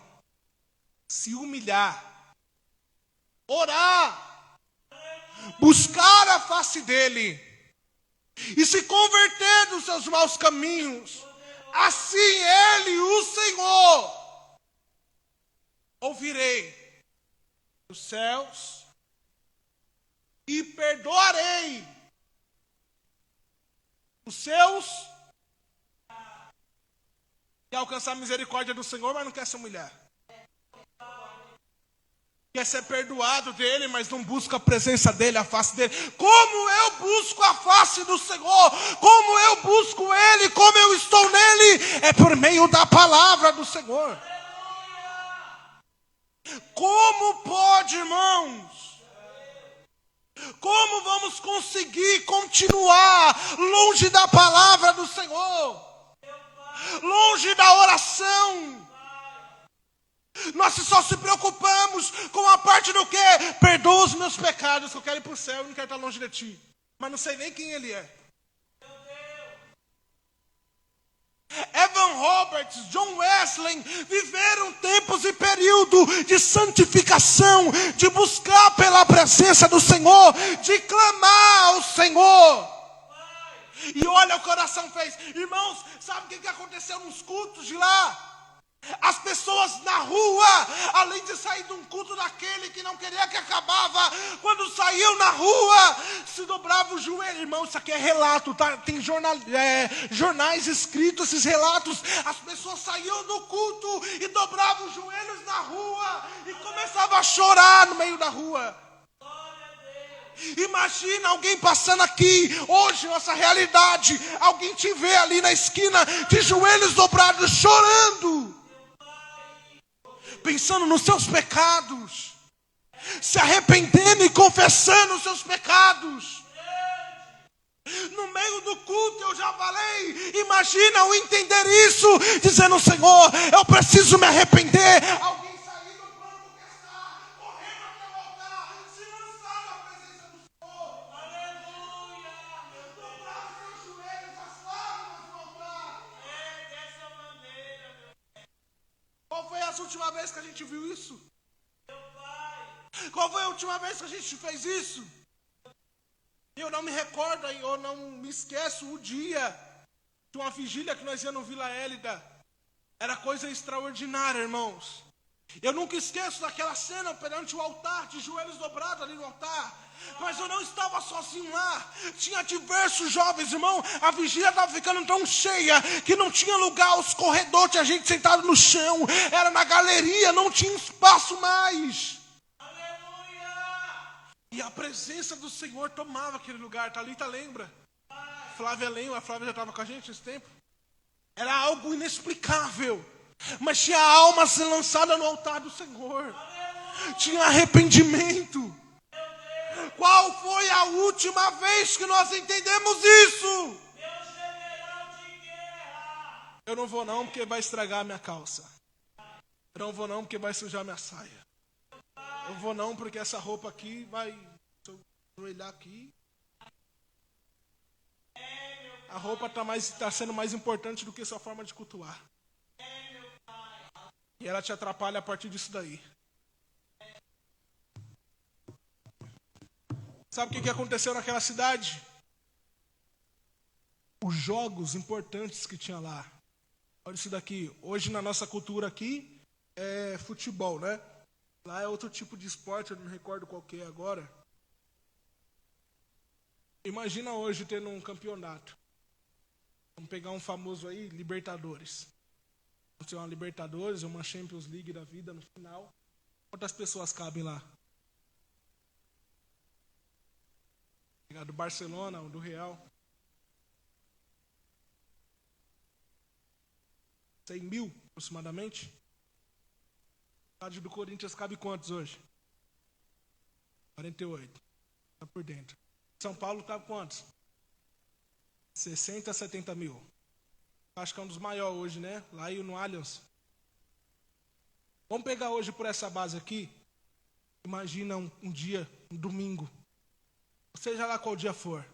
se humilhar, orar, buscar a face dele e se converter dos seus maus caminhos. Assim ele, o Senhor, ouvirei dos céus e perdoarei os seus. Quer alcançar a misericórdia do Senhor, mas não quer se humilhar. Quer ser perdoado dele, mas não busca a presença dele, a face dele. Como eu busco a face do Senhor, como eu busco ele, como eu estou nele, é por meio da palavra do Senhor. Como pode, irmãos? Como vamos conseguir continuar longe da palavra do Senhor? Longe da oração? Nós só se preocupamos com a parte do quê? Perdoa os meus pecados, que eu quero ir para o céu e não quero estar longe de ti. Mas não sei nem quem ele é. Evan Roberts, John Wesley viveram tempos e período de santificação, de buscar pela presença do Senhor, de clamar ao Senhor. E olha, o coração fez. Irmãos, sabe o que aconteceu nos cultos de lá? As pessoas na rua, além de sair de um culto daquele que não queria que acabava, quando saiu na rua, se dobrava o joelho. Irmão, isso aqui é relato, tá? Tem jornais escritos, esses relatos. As pessoas saíam do culto e dobravam os joelhos na rua e começavam a chorar no meio da rua. Imagina alguém passando aqui, hoje, nossa realidade, alguém te vê ali na esquina, de joelhos dobrados, chorando, pensando nos seus pecados, se arrependendo e confessando os seus pecados. No meio do culto, eu já falei, imagina eu entender isso, dizendo: Senhor, eu preciso me arrepender. Alguém sair do banco que está, correndo até o altar, se lançar na presença do Senhor. Aleluia! Dobrar os seus joelhos, as lágrimas no altar. Dessa maneira. Qual foi a última vez que a gente viu isso? Qual foi a última vez que a gente fez isso? Eu não me recordo, eu não me esqueço o dia de uma vigília que nós íamos no Vila Hélida. Era coisa extraordinária, irmãos. Eu nunca esqueço daquela cena perante o altar, de joelhos dobrados ali no altar. Mas eu não estava sozinho lá. Tinha diversos jovens, irmão. A vigília estava ficando tão cheia que não tinha lugar. Os corredores, tinha gente sentada no chão. Era na galeria, não tinha espaço mais. E a presença do Senhor tomava aquele lugar. Thalita lembra? Flávia lembra, a Flávia já estava com a gente nesse tempo. Era algo inexplicável. Mas tinha alma sendo lançada no altar do Senhor. Tinha arrependimento. Qual foi a última vez que nós entendemos isso? Eu não vou não, porque vai estragar a minha calça. Eu não vou não, porque vai sujar minha saia. Eu vou não, porque essa roupa aqui vai... Se eu olhar aqui... A roupa está sendo mais importante do que sua forma de cultuar. E ela te atrapalha a partir disso daí. Sabe o que aconteceu naquela cidade? Os jogos importantes que tinha lá. Olha isso daqui. Hoje na nossa cultura aqui é futebol, né? Lá é outro tipo de esporte, eu não me recordo qual que é agora. Imagina hoje tendo um campeonato. Vamos pegar um famoso aí, Libertadores. Vamos ter uma Libertadores, uma Champions League da vida no final. Quantas pessoas cabem lá? Do Barcelona, do Real. 100 mil, aproximadamente. O estádio do Corinthians cabe quantos hoje? 48. Está por dentro. São Paulo cabe quantos? 60 a 70 mil. Acho que é um dos maiores hoje, né? Lá no Allianz. Vamos pegar hoje por essa base aqui. Imagina um dia, um domingo. Seja lá qual dia for.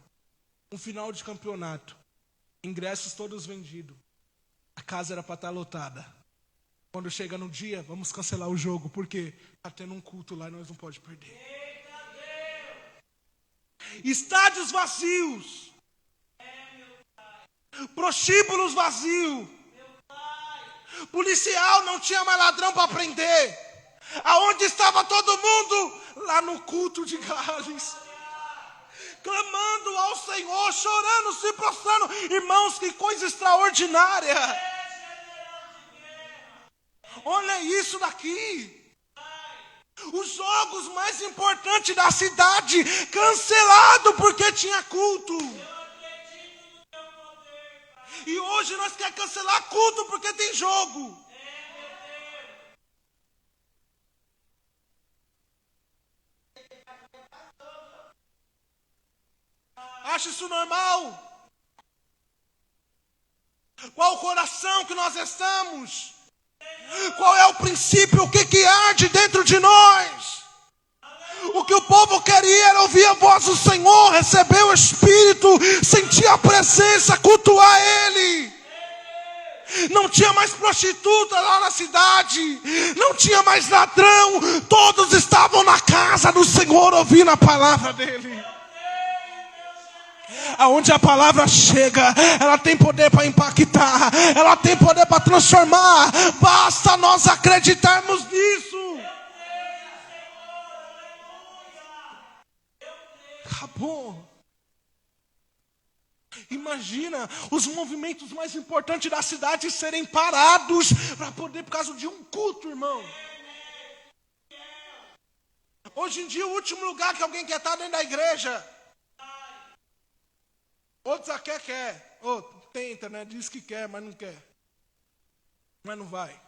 Um final de campeonato. Ingressos todos vendidos. A casa era para estar lotada. Quando chega no dia, vamos cancelar o jogo, porque está tendo um culto lá e nós não podemos perder. Estádios vazios. Prostíbulos vazios. Policial não tinha mais ladrão para prender. Aonde estava todo mundo? Lá no culto de Gales. Clamando ao Senhor, chorando, se prostrando. Irmãos, que coisa extraordinária. Olha isso daqui. Os jogos mais importantes da cidade cancelado porque tinha culto. E hoje nós queremos cancelar culto porque tem jogo. Acha isso normal? Qual o coração que nós estamos? Qual é o princípio? O que arde dentro de nós? O que o povo queria era ouvir a voz do Senhor, receber o Espírito, sentir a presença, cultuar Ele. Não tinha mais prostituta lá na cidade. Não tinha mais ladrão. Todos estavam na casa do Senhor ouvindo a palavra dele. Aonde a palavra chega, ela tem poder para impactar. Ela tem poder para transformar. Basta nós acreditarmos nisso. Acabou. Imagina os movimentos mais importantes da cidade serem parados para poder, por causa de um culto, irmão. Hoje em dia, o último lugar que alguém quer estar dentro da igreja. Outros até quer. Tenta, né? Diz que quer, mas não quer. Mas não vai.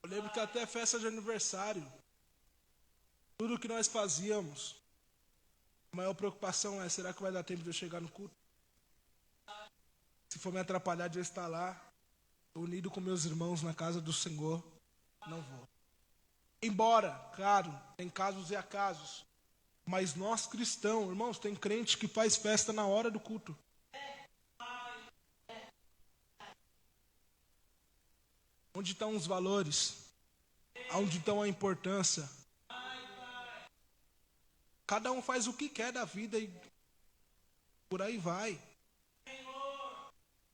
Eu lembro que até festa de aniversário, tudo que nós fazíamos, a maior preocupação é, será que vai dar tempo de eu chegar no culto? Se for me atrapalhar de eu estar lá, unido com meus irmãos na casa do Senhor, não vou. Embora, claro, tem casos e acasos, mas nós cristãos, irmãos, tem crente que faz festa na hora do culto. Onde estão os valores? Onde estão a importância? Cada um faz o que quer da vida e por aí vai.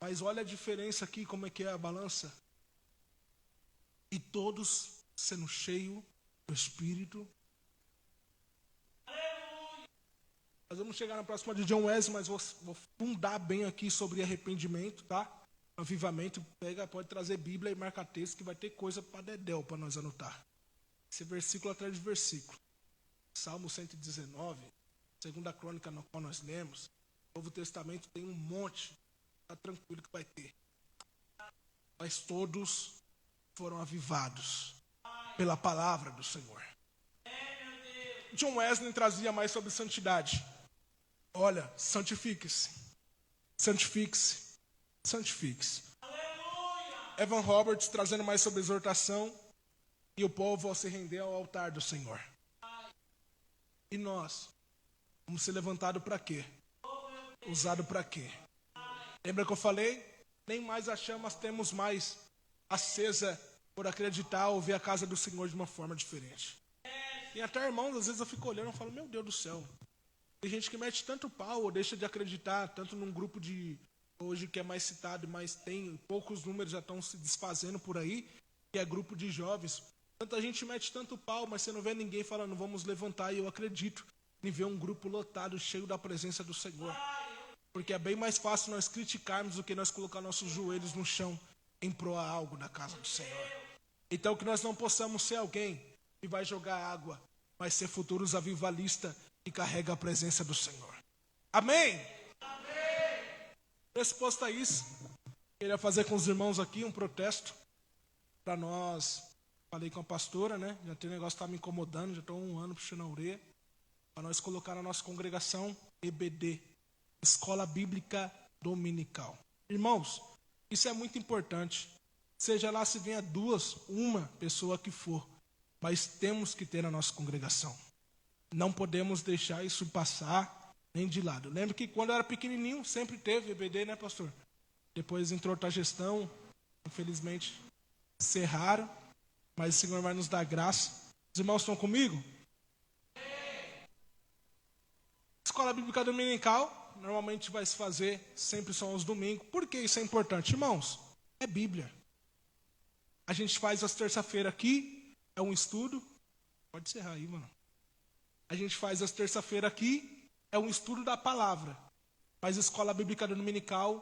Mas olha a diferença aqui, como é que é a balança. E todos sendo cheios do Espírito. Nós vamos chegar na próxima de John Wesley, mas vou fundar bem aqui sobre arrependimento, tá? Avivamento, pode trazer Bíblia e marca texto, que vai ter coisa para dedéu para nós anotar. Esse versículo atrás de versículo. Salmo 119, segunda crônica na qual nós lemos, o Novo Testamento tem um monte, está tranquilo que vai ter. Mas todos foram avivados pela palavra do Senhor. John Wesley trazia mais sobre santidade. Olha, santifique-se, santifique-se. Santifique-se. Evan Roberts trazendo mais sobre exortação e o povo ao se render ao altar do Senhor. E nós vamos ser levantados para quê? Usado para quê? Lembra que eu falei? Nem mais as chamas temos mais acesa por acreditar ou ver a casa do Senhor de uma forma diferente. E até, irmãos, às vezes eu fico olhando e falo, meu Deus do céu. Tem gente que mete tanto pau ou deixa de acreditar, tanto num grupo de hoje que é mais citado, mas tem poucos números, já estão se desfazendo por aí, que é grupo de jovens. Tanta gente mete tanto pau, mas você não vê ninguém falando, vamos levantar, e eu acredito em ver um grupo lotado, cheio da presença do Senhor. Porque é bem mais fácil nós criticarmos do que nós colocar nossos joelhos no chão em prol a algo da casa do Senhor. Então que nós não possamos ser alguém que vai jogar água, mas ser futuros avivalistas que carrega a presença do Senhor. Amém? Resposta a isso, queria fazer com os irmãos aqui um protesto para nós. Falei com a pastora, né? Já tem um negócio que está me incomodando, já estou 1 ano puxando a orelha. Para nós colocar na nossa congregação EBD, Escola Bíblica Dominical. Irmãos, isso é muito importante. Seja lá se venha 2, 1 pessoa que for, mas temos que ter na nossa congregação. Não podemos deixar isso passar nem de lado. Lembro que quando eu era pequenininho, sempre teve EBD, né, pastor? Depois entrou outra gestão, infelizmente, cerraram, mas o Senhor vai nos dar graça. Os irmãos estão comigo? Escola Bíblica Dominical, normalmente vai se fazer, sempre são aos domingos. Por que isso é importante? Irmãos, é Bíblia. A gente faz às terça-feira aqui, é um estudo. Pode encerrar aí, mano. A gente faz às terça-feira aqui, é um estudo da palavra. Mas a Escola Bíblica Dominical